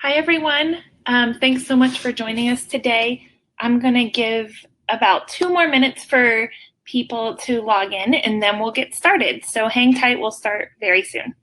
Hi, everyone. Thanks so much for joining us today. I'm going to give about 2 more minutes for people to log in, and then we'll get started. So hang tight. We'll start very soon.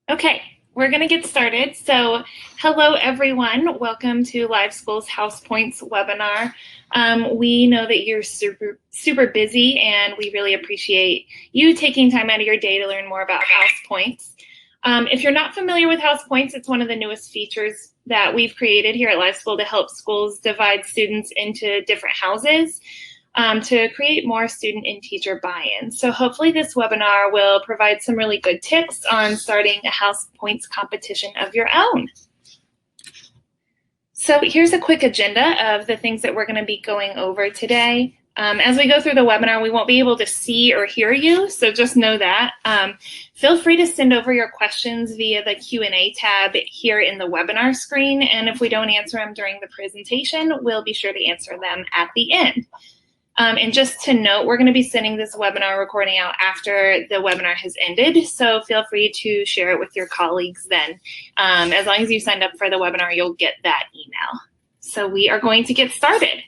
Okay, we're going to get started. So hello, everyone. Welcome to LiveSchool's House Points webinar. We know that you're super busy, and we really appreciate you taking time out of your day to learn more about House Points. If you're not familiar with House Points, it's one of the newest features that we've created here at LiveSchool to help schools divide students into different houses to create more student and teacher buy-in. So hopefully this webinar will provide some really good tips on starting a House Points competition of your own. So here's a quick agenda of the things that we're going to be going over today. As we go through the webinar, we won't be able to see or hear you, so just know that. Feel free to send over your questions via the Q&A tab here in the webinar screen, and if we don't answer them during the presentation, we'll be sure to answer them at the end. And just to note, we're going to be sending this webinar recording out after the webinar has ended, so feel free to share it with your colleagues then. As long as you signed up for the webinar, you'll get that email. So we are going to get started.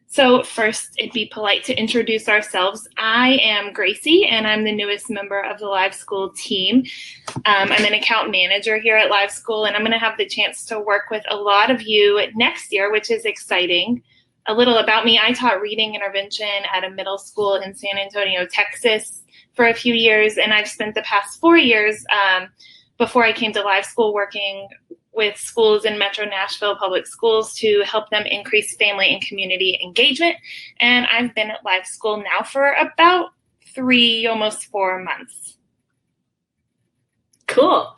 So first, it'd be polite to introduce ourselves. I am Gracie, and I'm the newest member of the LiveSchool team. I'm an account manager here at LiveSchool, and I'm going to have the chance to work with a lot of you next year, which is exciting. A little about me, I taught reading intervention at a middle school in San Antonio, Texas for a few years, and I've spent the past 4 years before I came to LiveSchool working with schools in Metro Nashville Public Schools to help them increase family and community engagement. And I've been at LiveSchool now for about 3, almost 4 months. Cool.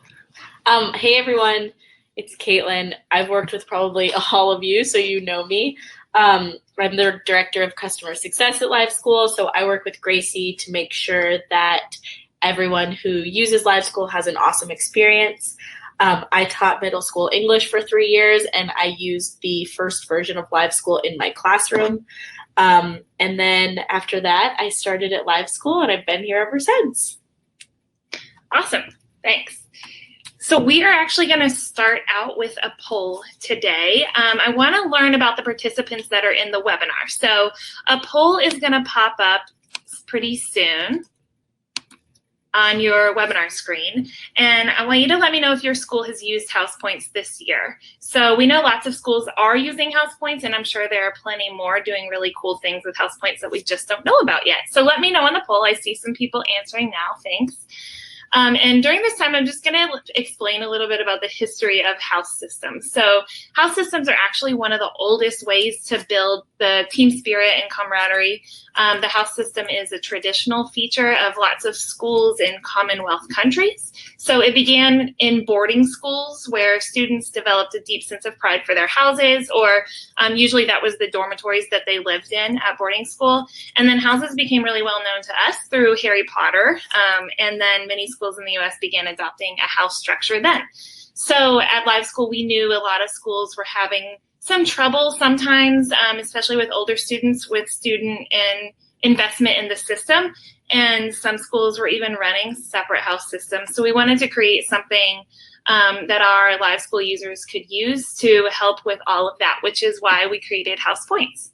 Hey, everyone. It's Caitlin. I've worked with probably all of you, so you know me. I'm the Director of Customer Success at LiveSchool, so I work with Gracie to make sure that everyone who uses LiveSchool has an awesome experience. I taught middle school English for 3 years, and I used the first version of LiveSchool in my classroom. And then after that, I started at LiveSchool, and I've been here ever since. Awesome. Thanks. So we are actually going to start out with a poll today. I want to learn about the participants that are in the webinar. So a poll is going to pop up pretty soon on your webinar screen. And I want you to let me know if your school has used House Points this year. So we know lots of schools are using House Points, and I'm sure there are plenty more doing really cool things with House Points that we just don't know about yet. So let me know on the poll. I see some people answering now. Thanks. And during this time, I'm just going to explain a little bit about the history of house systems. So house systems are actually one of the oldest ways to build the team spirit and camaraderie. The house system is a traditional feature of lots of schools in Commonwealth countries. So it began in boarding schools where students developed a deep sense of pride for their houses, or usually that was the dormitories that they lived in at boarding school. And then houses became really well known to us through Harry Potter. And then many schools in the US began adopting a house structure then. So at Live School, we knew a lot of schools were having some trouble sometimes, especially with older students, with student and investment in the system. And some schools were even running separate house systems. So we wanted to create something that our Live School users could use to help with all of that, which is why we created House Points.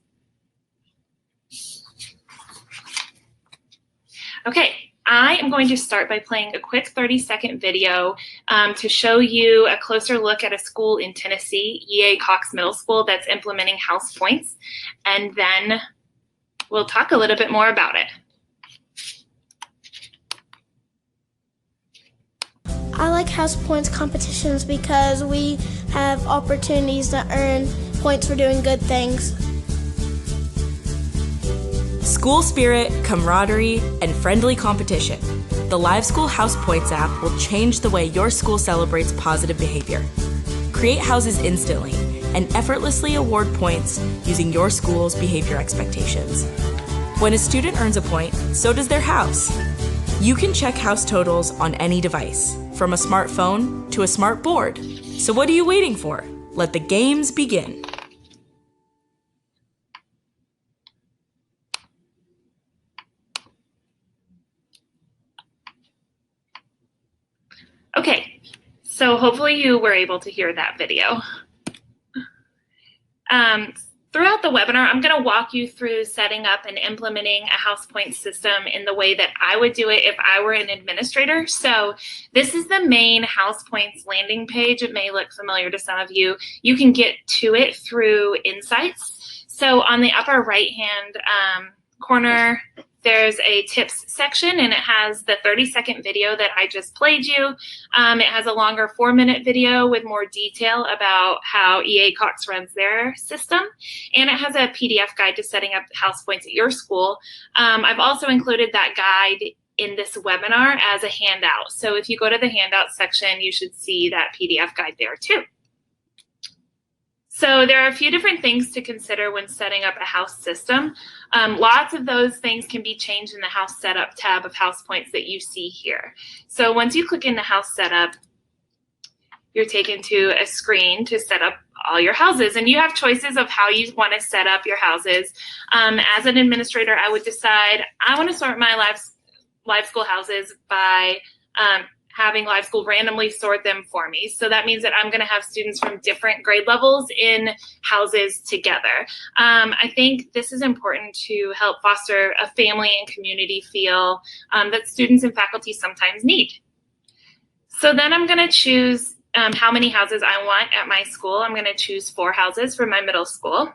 Okay, I am going to start by playing a quick 30-second video to show you a closer look at a school in Tennessee, E.A. Cox Middle School, that's implementing House Points. And then we'll talk a little bit more about it. I like House Points competitions because we have opportunities to earn points for doing good things. School spirit, camaraderie, and friendly competition. The Live School House Points app will change the way your school celebrates positive behavior. Create houses instantly and effortlessly award points using your school's behavior expectations. When a student earns a point, so does their house. You can check house totals on any device, from a smartphone to a smart board. So what are you waiting for? Let the games begin. Okay, so hopefully you were able to hear that video. Throughout the webinar, I'm going to walk you through setting up and implementing a house point system in the way that I would do it if I were an administrator. So this is the main house points landing page. It may look familiar to some of you. You can get to it through Insights. So on the upper right-hand corner, there's a tips section, and it has the 30-second video that I just played you. It has a longer 4-minute video with more detail about how EA Cox runs their system. And it has a PDF guide to setting up house points at your school. I've also included that guide in this webinar as a handout. So if you go to the handout section, you should see that PDF guide there too. So there are a few different things to consider when setting up a house system. Lots of those things can be changed in the House Setup tab of House Points that you see here. So once you click into House Setup, you're taken to a screen to set up all your houses. And you have choices of how you want to set up your houses. As an administrator, I would decide I want to sort my Live School houses by having Live School randomly sort them for me. So that means that I'm going to have students from different grade levels in houses together. I think this is important to help foster a family and community feel that students and faculty sometimes need. So then I'm going to choose how many houses I want at my school. I'm going to choose 4 houses for my middle school.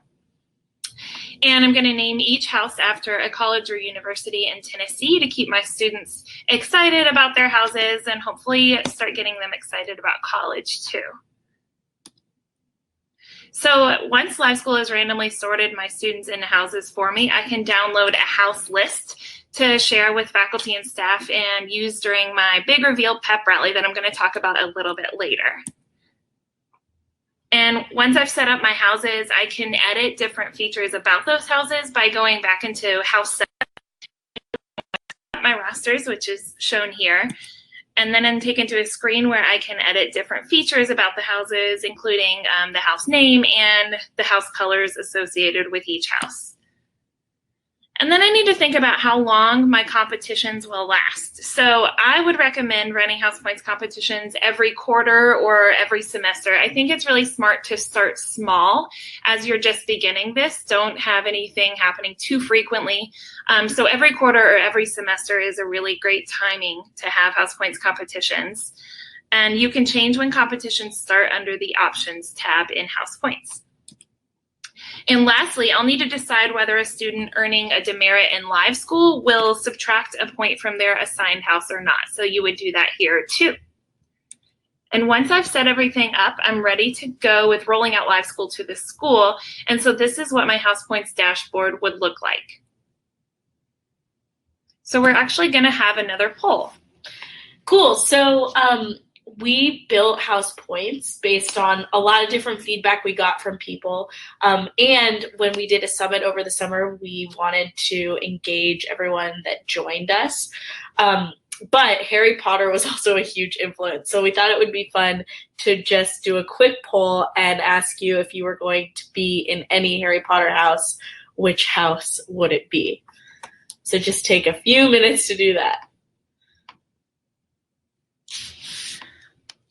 And I'm going to name each house after a college or university in Tennessee to keep my students excited about their houses and hopefully start getting them excited about college too. So once Live School has randomly sorted my students into houses for me, I can download a house list to share with faculty and staff and use during my big reveal pep rally that I'm going to talk about a little bit later. And once I've set up my houses, I can edit different features about those houses by going back into House Setup, my rosters, which is shown here. And then I'm taken to a screen where I can edit different features about the houses, including the house name and the house colors associated with each house. And then I need to think about how long my competitions will last. So I would recommend running House Points competitions every quarter or every semester. I think it's really smart to start small as you're just beginning this. Don't have anything happening too frequently. So every quarter or every semester is a really great timing to have House Points competitions. And you can change when competitions start under the Options tab in House Points. And lastly, I'll need to decide whether a student earning a demerit in live school will subtract a point from their assigned house or not. So you would do that here too. And once I've set everything up, I'm ready to go with rolling out Live School to the school. And so this is what my house points dashboard would look like. So we're actually going to have another poll. Cool. So we built house points based on a lot of different feedback we got from people. And when we did a summit over the summer, we wanted to engage everyone that joined us. But Harry Potter was also a huge influence. So we thought it would be fun to just do a quick poll and ask you if you were going to be in any Harry Potter house, which house would it be? So just take a few minutes to do that.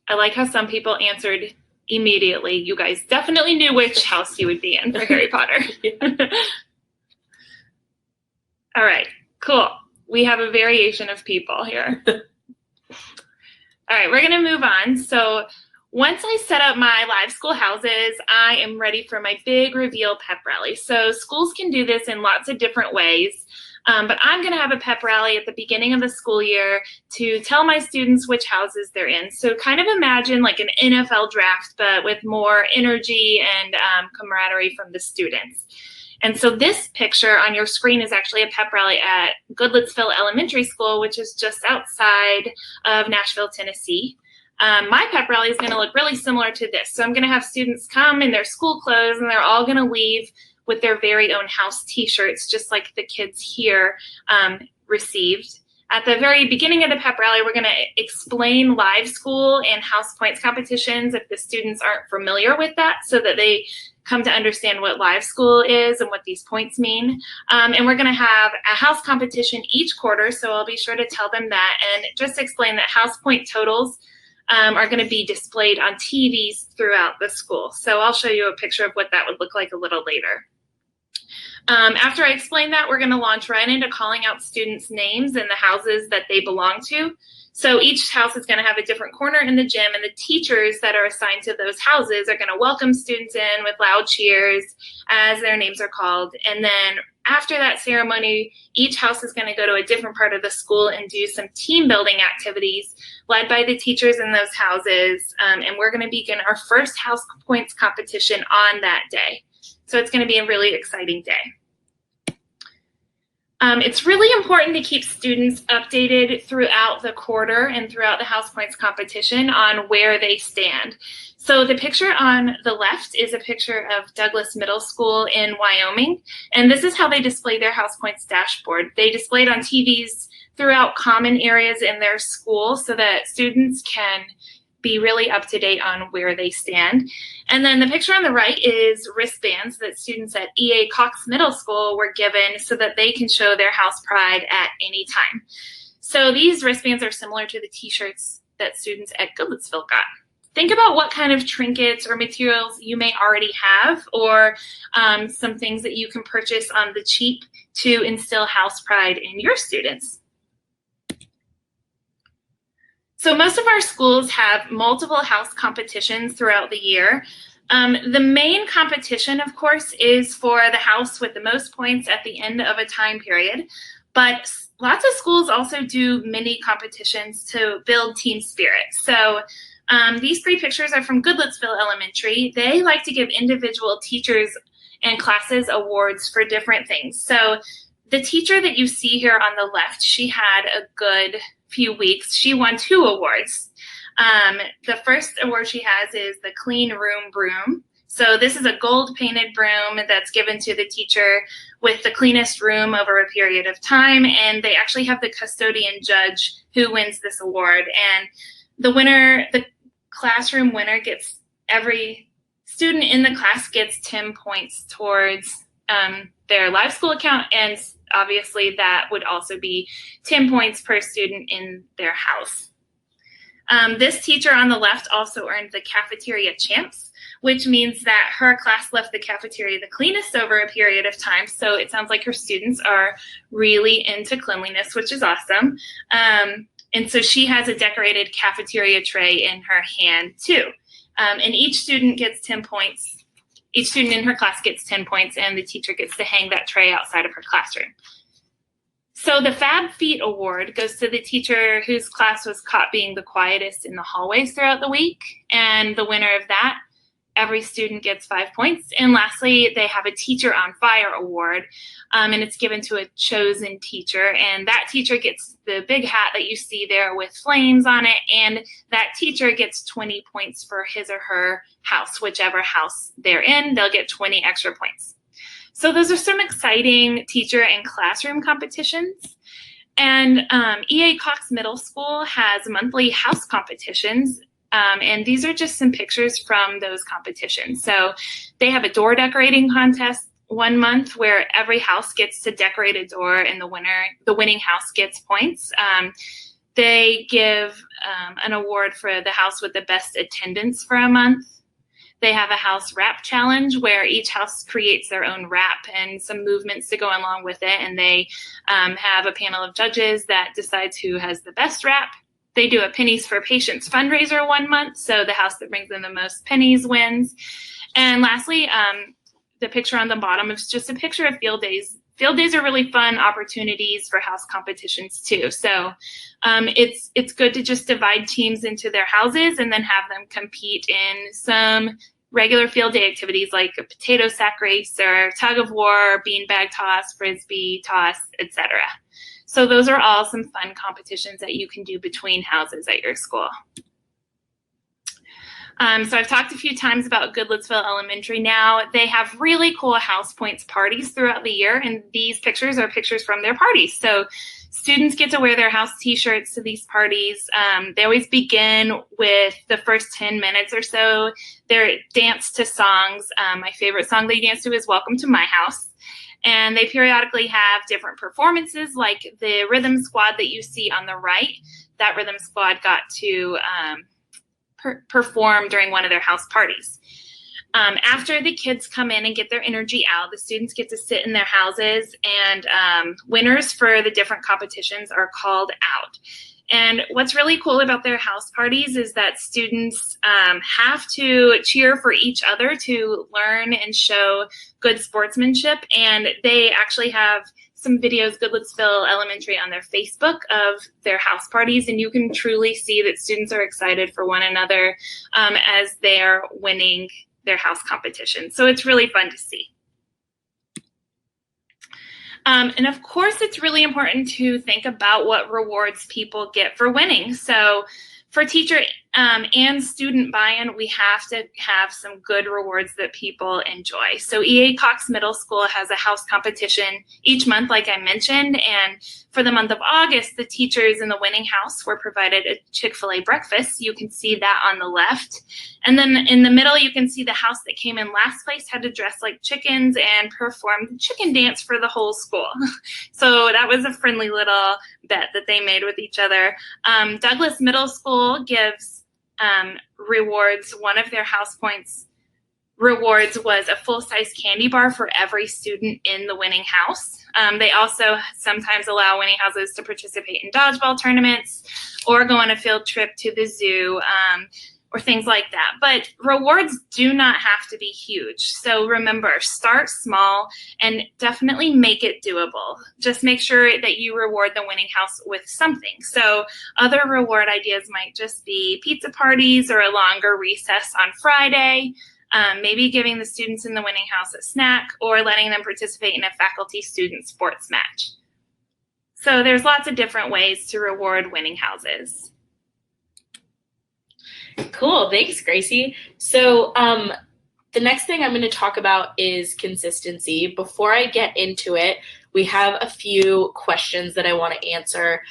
I like how some people answered immediately. You guys definitely knew which house you would be in for Harry Potter. All right, cool. We have a variation of people here. All right, we're going to move on. So once I set up my live school houses, I am ready for my big reveal pep rally. So schools can do this in lots of different ways. But I'm going to have a pep rally at the beginning of the school year to tell my students which houses they're in. So kind of imagine like an NFL draft, but with more energy and camaraderie from the students. And so this picture on your screen is actually a pep rally at Goodlettsville Elementary School, which is just outside of Nashville, Tennessee. My pep rally is going to look really similar to this. So I'm going to have students come in their school clothes, and they're all going to leave with their very own house t-shirts, just like the kids here received. At the very beginning of the pep rally, we're going to explain live school and house points competitions if the students aren't familiar with that, so that they come to understand what live school is and what these points mean. And we're going to have a house competition each quarter, so I'll be sure to tell them that and just explain that house point totals are going to be displayed on TVs throughout the school. So I'll show you a picture of what that would look like a little later. After I explain that, we're going to launch right into calling out students' names and the houses that they belong to. So each house is going to have a different corner in the gym, and the teachers that are assigned to those houses are going to welcome students in with loud cheers as their names are called. And then after that ceremony, each house is going to go to a different part of the school and do some team building activities led by the teachers in those houses. And we're going to begin our first house points competition on that day. So it's going to be a really exciting day. It's really important to keep students updated throughout the quarter and throughout the house points competition on where they stand. So the picture on the left is a picture of Douglas Middle School in Wyoming, and this is how they display their house points dashboard. They display it on TVs throughout common areas in their school so that students can be really up to date on where they stand. And then the picture on the right is wristbands that students at E.A. Cox Middle School were given so that they can show their house pride at any time. So these wristbands are similar to the t-shirts that students at Goodlettsville got. Think about what kind of trinkets or materials you may already have, or some things that you can purchase on the cheap to instill house pride in your students. So most of our schools have multiple house competitions throughout the year. The main competition, of course, is for the house with the most points at the end of a time period. But lots of schools also do mini competitions to build team spirit. So these three pictures are from Goodlettsville Elementary. They like to give individual teachers and classes awards for different things. So the teacher that you see here on the left, she had a good few weeks. She won 2 awards. The first award she has is the Clean Room Broom. So this is a gold painted broom that's given to the teacher with the cleanest room over a period of time. And they actually have the custodian judge who wins this award. And the winner, the classroom winner, gets, every student in the class gets 10 points towards their live school account, and obviously that would also be 10 points per student in their house. This teacher on the left also earned the Cafeteria Champs, which means that her class left the cafeteria the cleanest over a period of time. So it sounds like her students are really into cleanliness, which is awesome. And so she has a decorated cafeteria tray in her hand too. And each student gets 10 points Each student in her class gets 10 points, and the teacher gets to hang that tray outside of her classroom. So the Fab Feet Award goes to the teacher whose class was caught being the quietest in the hallways throughout the week. And the winner of that, every student gets 5 points. And lastly, they have a Teacher on Fire Award, and it's given to a chosen teacher. And that teacher gets the big hat that you see there with flames on it. And that teacher gets 20 points for his or her house, whichever house they're in, they'll get 20 extra points. So those are some exciting teacher and classroom competitions. And EA Cox Middle School has monthly house competitions. And these are just some pictures from those competitions. So they have a door decorating contest one month where every house gets to decorate a door, and the winning house gets points. They give an award for the house with the best attendance for a month. They have a house wrap challenge where each house creates their own wrap and some movements to go along with it. And they have a panel of judges that decides who has the best wrap. They do a Pennies for Patients fundraiser one month. So the house that brings in the most pennies wins. And lastly, the picture on the bottom is just a picture of field days. Field days are really fun opportunities for house competitions too. So it's good to just divide teams into their houses and then have them compete in some regular field day activities like a potato sack race or tug of war, beanbag toss, frisbee toss, etc. So those are all some fun competitions that you can do between houses at your school. So I've talked a few times about Goodlettsville Elementary now. They have really cool House Points parties throughout the year, and these pictures are pictures from their parties. So students get to wear their house t-shirts to these parties. They always begin with the first 10 minutes or so. They're dance to songs. My favorite song they dance to is Welcome to My House. And they periodically have different performances like the rhythm squad that you see on the right. That rhythm squad got to perform during one of their house parties. After the kids come in and get their energy out, the students get to sit in their houses, and winners for the different competitions are called out. And what's really cool about their house parties is that students have to cheer for each other to learn and show good sportsmanship. And they actually have some videos, Goodlettsville Elementary, on their Facebook of their house parties. And you can truly see that students are excited for one another as they're winning their house competition. So it's really fun to see. And of course, it's really important to think about what rewards people get for winning. So for teacher and student buy-in, we have to have some good rewards that people enjoy. So EA Cox Middle School has a house competition each month, like I mentioned. And for the month of August, the teachers in the winning house were provided a Chick-fil-A breakfast. You can see that on the left. And then in the middle, you can see the house that came in last place had to dress like chickens and perform the chicken dance for the whole school. So that was a friendly little bet that they made with each other. Douglas Middle School gives rewards. One of their house points rewards was a full-size candy bar for every student in the winning house. They also sometimes allow winning houses to participate in dodgeball tournaments or go on a field trip to the zoo or things like that. But rewards do not have to be huge. So remember, start small and definitely make it doable. Just make sure that you reward the winning house with something. So other reward ideas might just be pizza parties or a longer recess on Friday, maybe giving the students in the winning house a snack or letting them participate in a faculty-student sports match. So there's lots of different ways to reward winning houses. Cool. Thanks, Gracie. So the next thing I'm going to talk about is consistency. Before I get into it, we have a few questions that I want to answer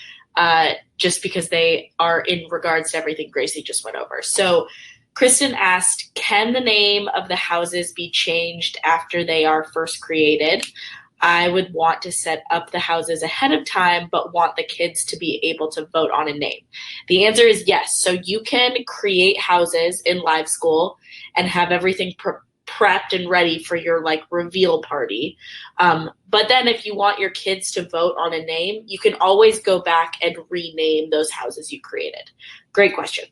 just because they are in regards to everything Gracie just went over. So Kristen asked, can the name of the houses be changed after they are first created? I would want to set up the houses ahead of time, but want the kids to be able to vote on a name. The answer is yes. So you can create houses in LiveSchool and have everything prepped and ready for your reveal party. But then if you want your kids to vote on a name, you can always go back and rename those houses you created. Great question.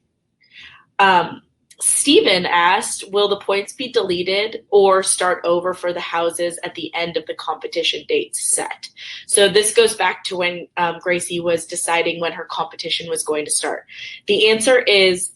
Stephen asked, will the points be deleted or start over for the houses at the end of the competition dates set? So this goes back to when Gracie was deciding when her competition was going to start. The answer is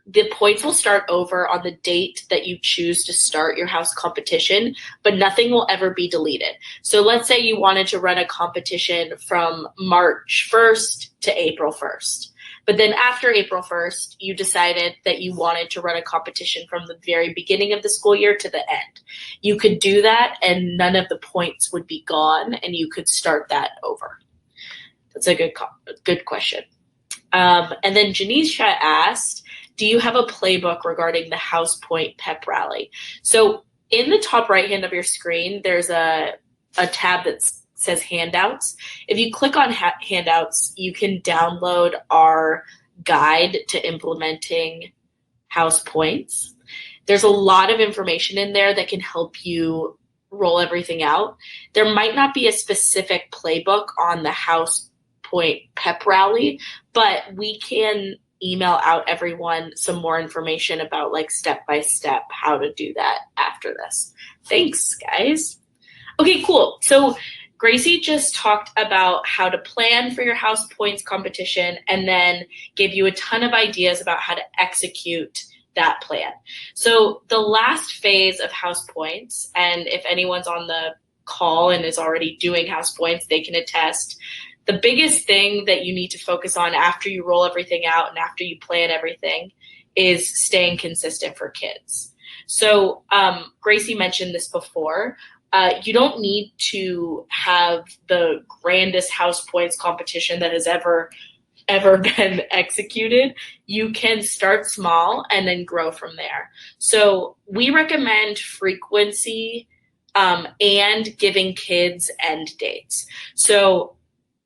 the points will start over on the date that you choose to start your house competition, but nothing will ever be deleted. So let's say you wanted to run a competition from March 1st to April 1st. But then after April 1st, you decided that you wanted to run a competition from the very beginning of the school year to the end. You could do that and none of the points would be gone and you could start that over. That's a good question. And then Janisha asked, do you have a playbook regarding the House Point Pep Rally? So in the top right hand of your screen, there's a tab that says handouts. If you click on handouts, you can download our guide to implementing House Points. There's a lot of information in there that can help you roll everything out. There might not be a specific playbook on the House Point Pep Rally, but we can email out everyone some more information about like step-by-step how to do that after this. Thanks, guys. Okay, cool. So Gracie just talked about how to plan for your House Points competition and then gave you a ton of ideas about how to execute that plan. So the last phase of House Points, and if anyone's on the call and is already doing House Points, they can attest. The biggest thing that you need to focus on after you roll everything out and after you plan everything is staying consistent for kids. So Gracie mentioned this before. You don't need to have the grandest House Points competition that has ever been executed. You can start small and then grow from there. So we recommend frequency and giving kids end dates. So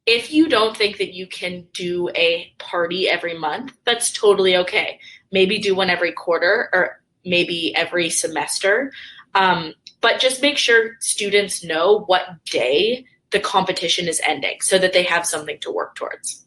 if you don't think that you can do a party every month, that's totally okay. Maybe do one every quarter or maybe every semester. But just make sure students know what day the competition is ending so that they have something to work towards.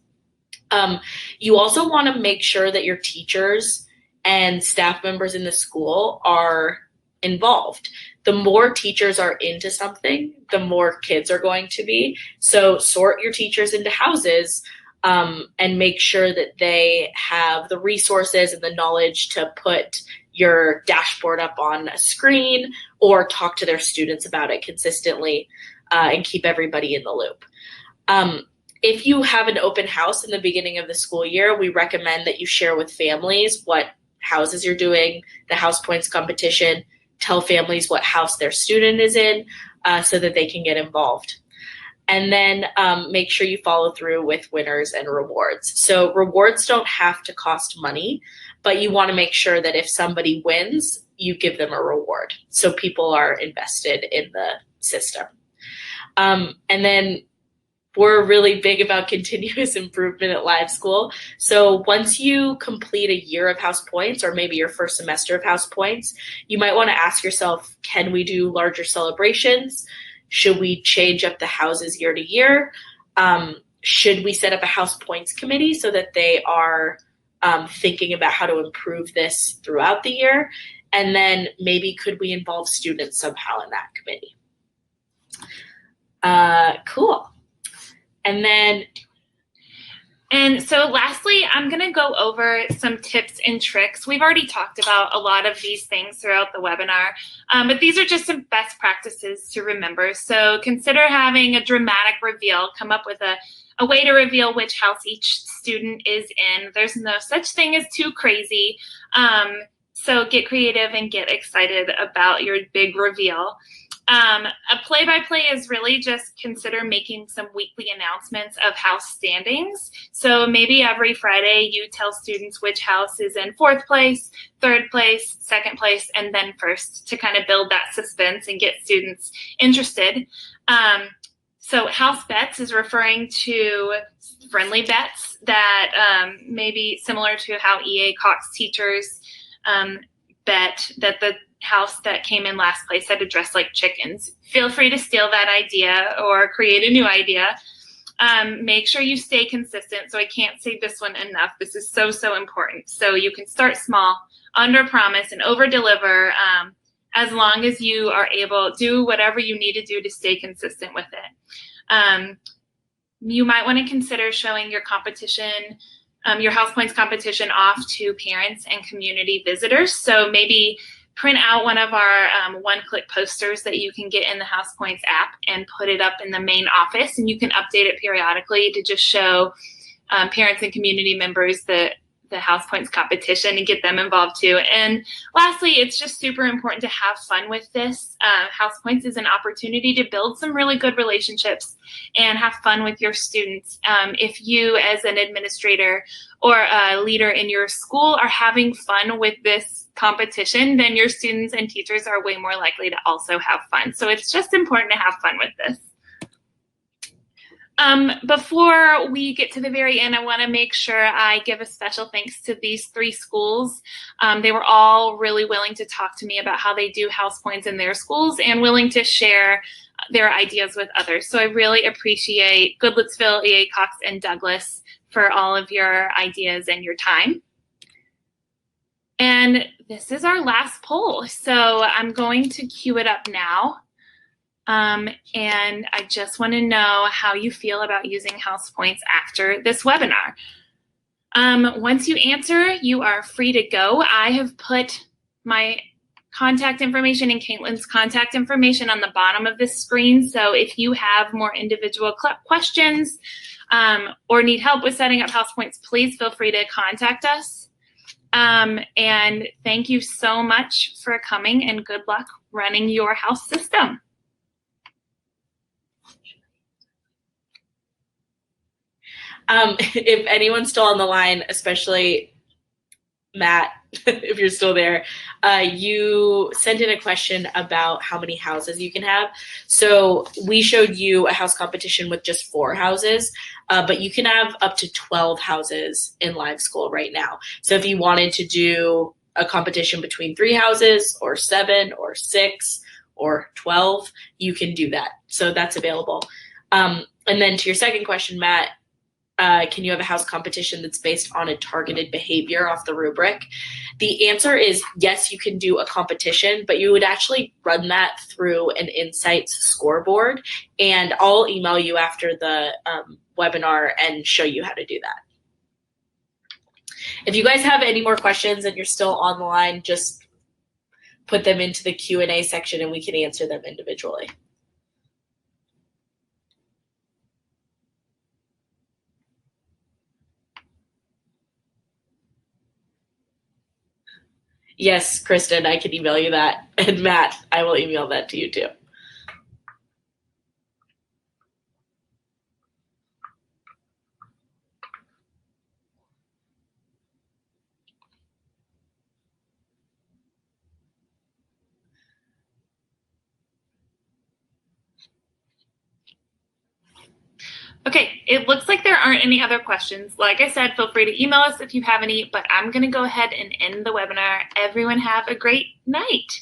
You also want to make sure that your teachers and staff members in the school are involved. The more teachers are into something, the more kids are going to be. So sort your teachers into houses and make sure that they have the resources and the knowledge to put your dashboard up on a screen or talk to their students about it consistently and keep everybody in the loop. If you have an open house in the beginning of the school year, we recommend that you share with families what houses you're doing, the House Points competition, tell families what house their student is in so that they can get involved. And then make sure you follow through with winners and rewards. So rewards don't have to cost money, but you want to make sure that if somebody wins, you give them a reward. So people are invested in the system. And then we're really big about continuous improvement at LiveSchool. So once you complete a year of House Points or maybe your first semester of House Points, you might want to ask yourself, can we do larger celebrations? Should we change up the houses year to year? Should we set up a House Points committee so that they are thinking about how to improve this throughout the year? And then maybe could we involve students somehow in that committee? Cool. And so lastly, I'm going to go over some tips and tricks. We've already talked about a lot of these things throughout the webinar, but these are just some best practices to remember. So consider having a dramatic reveal. Come up with a way to reveal which house each student is in. There's no such thing as too crazy. So get creative and get excited about your big reveal. A play-by-play is really just consider making some weekly announcements of house standings. So maybe every Friday you tell students which house is in 4th place, 3rd place, 2nd place, and then 1st to kind of build that suspense and get students interested. So house bets is referring to friendly bets that may be similar to how EA Cox teachers bet that the house that came in last place had to dress like chickens. Feel free to steal that idea or create a new idea. Make sure you stay consistent. So I can't say this one enough. This is so, so important. So you can start small under promise and over deliver, as long as you are able to do whatever you need to do to stay consistent with it. You might want to consider showing your competition, your House Points competition off to parents and community visitors. So maybe print out one of our one-click posters that you can get in the House Points app and put it up in the main office, and you can update it periodically to just show parents and community members the House Points competition and get them involved too. And lastly, it's just super important to have fun with this. House Points is an opportunity to build some really good relationships and have fun with your students. If you as an administrator or a leader in your school are having fun with this competition, then your students and teachers are way more likely to also have fun. So it's just important to have fun with this. Before we get to the very end, I want to make sure I give a special thanks to these 3 schools. They were all really willing to talk to me about how they do House Points in their schools and willing to share their ideas with others. So I really appreciate Goodlettsville, EA Cox, and Douglas for all of your ideas and your time. And this is our last poll. So I'm going to queue it up now. And I just want to know how you feel about using House Points after this webinar. Once you answer, you are free to go. I have put my contact information and Caitlin's contact information on the bottom of this screen. So if you have more individual questions or need help with setting up House Points, please feel free to contact us. And thank you so much for coming, and good luck running your house system. If anyone's still on the line, especially Matt, if you're still there, you sent in a question about how many houses you can have. So we showed you a house competition with just 4 houses, but you can have up to 12 houses in Live School right now. So if you wanted to do a competition between 3 houses or 7 or 6 or 12, you can do that. So that's available. And then to your second question, Matt, can you have a house competition that's based on a targeted behavior off the rubric? The answer is yes, you can do a competition, but you would actually run that through an Insights scoreboard, and I'll email you after the webinar and show you how to do that. If you guys have any more questions and you're still on the line, just put them into the Q&A section and we can answer them individually. Yes, Kristen, I can email you that. And Matt, I will email that to you too. Okay, it looks like there aren't any other questions. Like I said, feel free to email us if you have any, but I'm going to go ahead and end the webinar. Everyone have a great night.